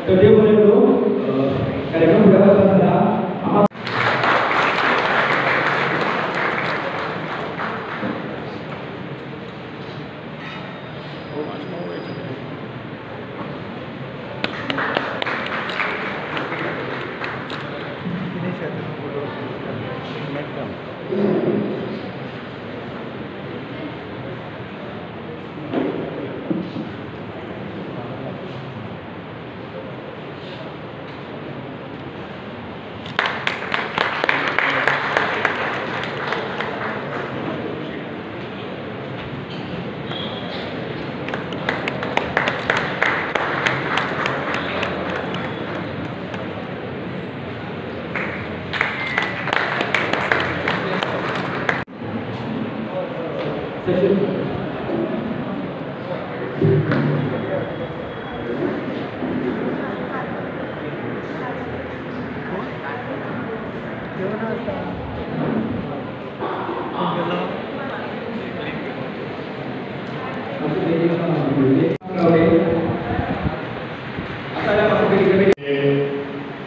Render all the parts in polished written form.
तर ते बोललो कार्यक्रम पुढे जात असताना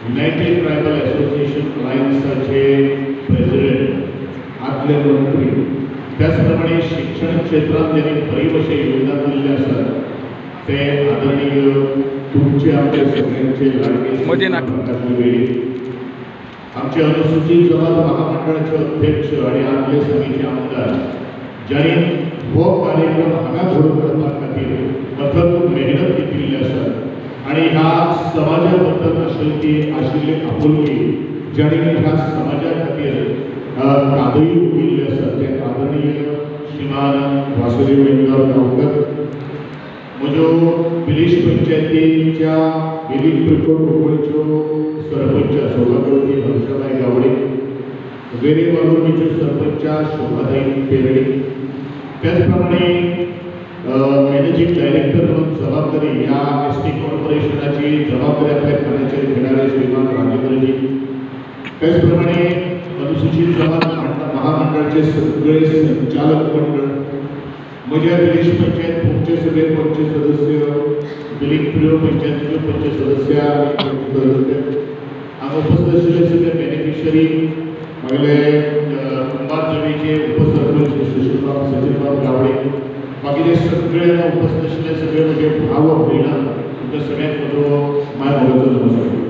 युनायटेड ट्रायबल असोसिएशन लायन्सचे प्रेसिडेंट आदले मंत्री त्याचप्रमाणे शिक्षण क्षेत्रात त्यांनी बरीच असे योगदान दिले असतात ते आदरणीय तुमचे आपले सगळ्यांचे लाडके आमचे अनुसूचित जमात महामंडळाचे अध्यक्ष आणि आदले सभेचे आमदार ज्यांनी हो कार्यक्रम हांगा घडोवन हाडपा खातीर अथक मेहनत केल्ली आसा आणि ह्या समाजाबद्दल आशिल्ली आपुलकी ज्यांनी ह्या समाजा खातीर कादयी केल्ली आसा ते आदरणीय श्रीमान वासुदेव गांवकर म्हज्यो बिलीश पंचायतीच्या बिलीश पिळकोट सरपंच सौभाग्यवती हर्षबाई गावडे वेरे वाघुर्णीचे सरपंच शोभाताई पेरडे त्याचप्रमाणे मॅनेजिंग डायरेक्टर म्हणून जबाबदारी या एसटी कॉर्पोरेशनाची जबाबदारी आपल्या खात्याचेर घेणारे श्रीमान राजेंद्रजी त्याचप्रमाणे अनुसूचित जमात महामंडळाचे सगळे संचालक मंडळ म्हज्या बिलीश पंचायत पंच सगळे पंच सदस्य बिलीश पिळो पंचायतीचे पंच सदस्य हांगा उपस्थित आशिल्ले सगळे बेनिफिशरी मागले कुंभार जमीचे उपसरपंच सचिनबाब गावडे बाकीचे सगळे उपस्थित आशिल्ले सगळे म्हजे भाव भयणां तुमकां सगळ्यांक म्हजो माय मोगाचो नमस्कार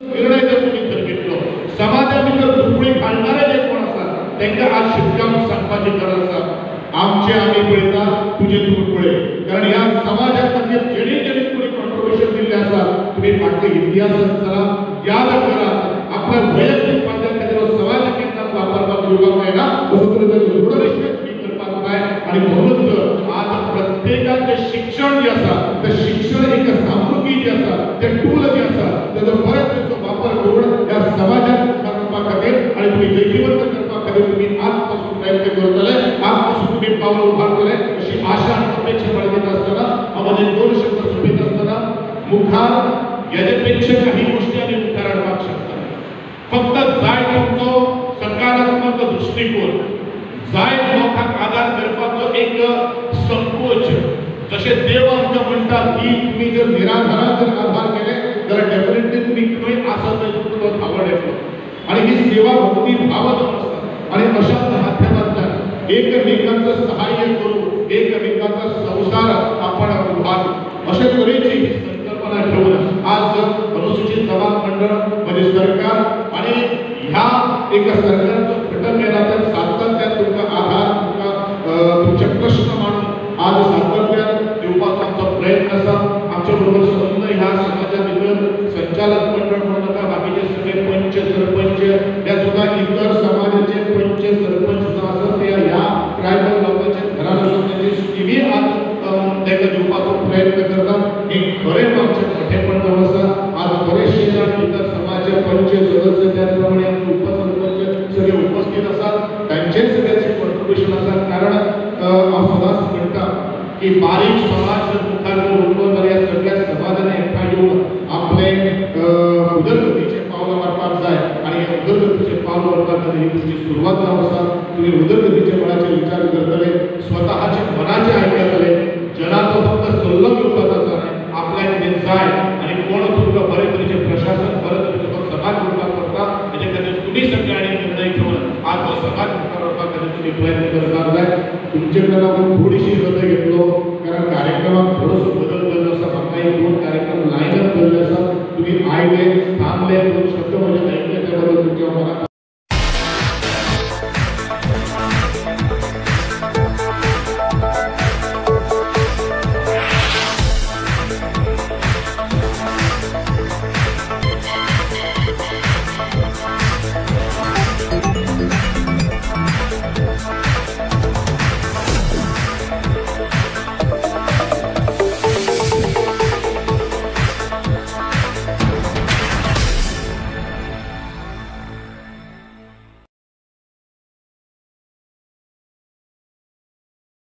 निर्णय जर तुमी जर घेतलो समाजा भितर दुखणी घालणारे जे कोण आसा तांकां आज शिटकावून सांगपाची गरज आसा आमचे आमी पळयता तुजे तूं पळय कारण ह्या समाजा खातीर जेणे जेणे कोणी कॉन्ट्रिब्युशन दिल्लें आसा तुमी फाटल्या इतिहासांत चला याद करा आपल्या वैयक्तीक फायद्या खातीर समाज केंद्रांत वापरपाक योगा मेळना असो तरेचो दूरदर्शन तुमी करपाक जाय आणि म्हणूनच आज प्रत्येकाक जे शिक्षण जे आसा ते शिक्षण एक सामुग्री जी आसा ते टूल जे आसा तेजो परत तेचो वापर करून ह्या समाजाक करपा खातीर आणि तुमी जैतिवंत करपा खातीर तुमी आज पासून प्रयत्न करतले आज पासून तुमी पावल उबारतले अशी आशा आणि अपेक्षा बाळगीत असताना आमचे दोन शब्द सोबत असताना मुखार याच्यापेक्षा काही गोष्टी आम्ही मुखार हाडपाक शकता फक्त जाय तुमचो सकारात्मक दृष्टिकोन जाय लोकांक आदार करपाचो एक संकोच जसे देव आमकां म्हणटा की तुम्ही जर निराधाराक जर आधार केले जाल्यार डेफिनेटली तुम्ही खंय आसा थंय तुमकां धांवड येतलो आणि ही सेवा भक्ती भाव जो आसता आणि अशा माध्यमांतल्यान एकमेकांचं सहाय्य करून एकमेकांचा संसार आपण उभारू अशा तरेची ही संकल्पना ठेवून आज अनुसूचित जमात मंडळ म्हणजे सरकार आणि ह्या एका सरकारचं घटक येणार सातत्यात तुमका आधार तुमचे प्रश्न मांडून आज सातत्यात दिवपाचो आमचो प्रयत्न आसा आमच्या बरोबर संबंध ह्या समाजा भितर संचालक मंडळ म्हणून नाका बाकीचे सगळे पंच सरपंच त्या सुद्धा इतर समाजाचे पंच सरपंच जो आसा ते ह्या ट्रायबल लोकांचे घरान आसा तेची स्किमी आज ताका दिवपाचो प्रयत्न करतात हे खरें आमचें मोठेपण जावन आसा आज बरेचशे जाण इतर समाजाचे पंच सदस्य त्याचप्रमाणे आमचे उपसरपंच सगळे उपस्थित आसात तांचे सगळ्यांचे कॉन्ट्रिब्युशन आसा कारण हांव सदांच म्हणटा की बारीक समाज मुखार उठलो जाल्यार सगळ्या समाजाने एकठांय येवन आपले उदरगतीचे पावलां मारपाक जाय आणि हे उदरगतीचे पावल मारपाक खातीर ही तुमची सुरवात जावन आसा तुम्ही उदरगतीच्या बळाचेर विचार करतले स्वता